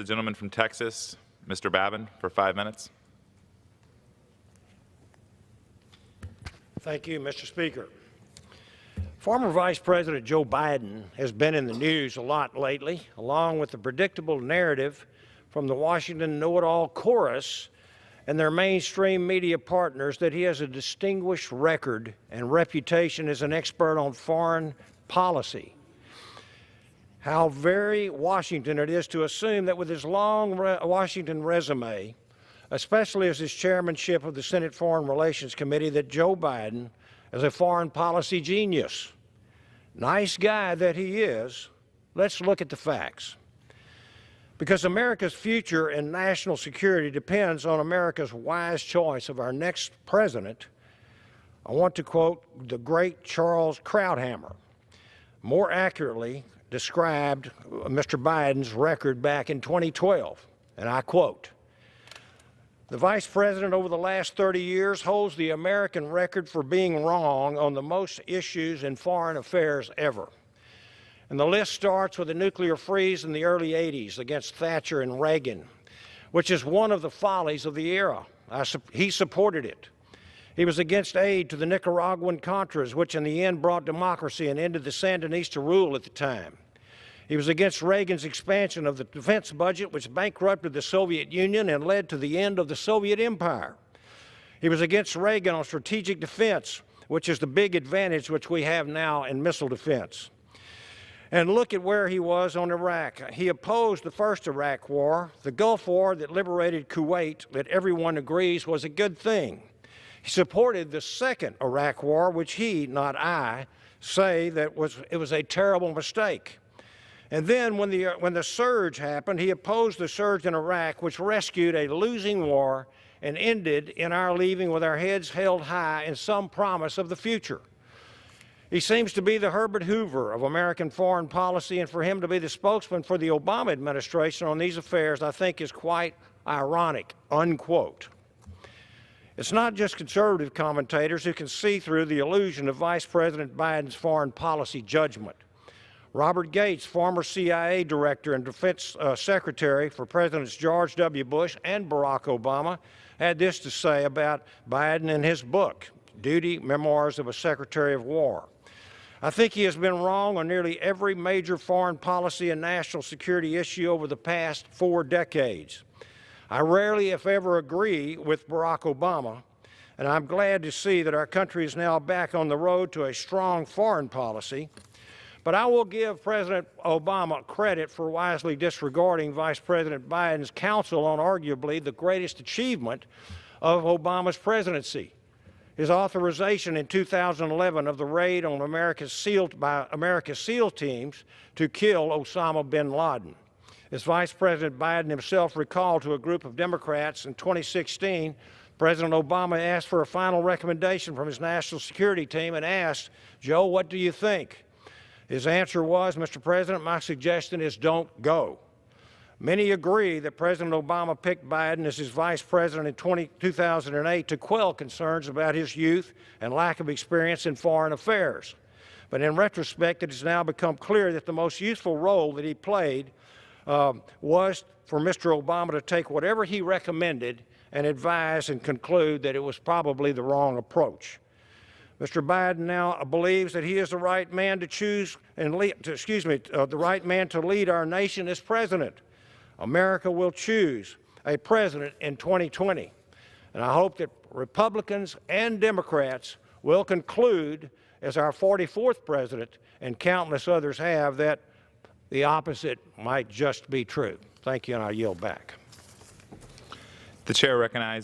gentleman from Texas, Mr. Babin, for 5 minutes. Thank you, Mr. Speaker. Former Vice President Joe Biden has been in the news a lot lately, along with the predictable narrative from the Washington know-it-all chorus and their mainstream media partners that he has a distinguished record and reputation as an expert on foreign policy. How very Washington it is to assume that with his long Washington resume, especially as his chairmanship of the Senate Foreign Relations Committee, that Joe Biden is a foreign policy genius. Nice guy that he is, let's look at the facts. Because America's future and national security depends on America's wise choice of our next president, I want to quote the great Charles Krauthammer. More accurately described Mr. Biden's record back in 2012, and I quote, "The vice president over the last 30 years holds the American record for being wrong on the most issues in foreign affairs ever." And the list starts with a nuclear freeze in the early 80s against Thatcher and Reagan, which is one of the follies of the era. He supported it. He was against aid to the Nicaraguan Contras, which in the end brought democracy and ended the Sandinista rule at the time. He was against Reagan's expansion of the defense budget, which bankrupted the Soviet Union and led to the end of the Soviet Empire. He was against Reagan on strategic defense, which is the big advantage which we have now in missile defense. And look at where he was on Iraq. He opposed the first Iraq war, the Gulf War that liberated Kuwait, that everyone agrees was a good thing. He supported the second Iraq war, which he, not I, say that it was a terrible mistake. And then when the surge happened, he opposed the surge in Iraq, which rescued a losing war and ended in our leaving with our heads held high in some promise of the future. He seems to be the Herbert Hoover of American foreign policy, and for him to be the spokesman for the Obama administration on these affairs, I think, is quite ironic, unquote. It's not just conservative commentators who can see through the illusion of Vice President Biden's foreign policy judgment. Robert Gates, former CIA director and defense secretary for Presidents George W. Bush and Barack Obama, had this to say about Biden in his book, Duty: Memoirs of a Secretary of War. "I think he has been wrong on nearly every major foreign policy and national security issue over the past 4 decades. I rarely, if ever, agree with Barack Obama, and I'm glad to see that our country is now back on the road to a strong foreign policy. But I will give President Obama credit for wisely disregarding Vice President Biden's counsel on arguably the greatest achievement of Obama's presidency, his authorization in 2011 of the raid on America's SEAL teams to kill Osama bin Laden. As Vice President Biden himself recalled to a group of Democrats in 2016, President Obama asked for a final recommendation from his national security team and asked, "Joe, what do you think?" His answer was, "Mr. President, my suggestion is don't go." Many agree that President Obama picked Biden as his vice president in 2008 to quell concerns about his youth and lack of experience in foreign affairs. But in retrospect, it has now become clear that the most useful role that he played was for Mr. Obama to take whatever he recommended and advise and conclude that it was probably the wrong approach. Mr. Biden now believes that he is the right man to choose and the right man to lead our nation as president. America will choose a president in 2020, and I hope that Republicans and Democrats will conclude, as our 44th president and countless others have, that the opposite might just be true. Thank you, and I yield back. The chair recognizes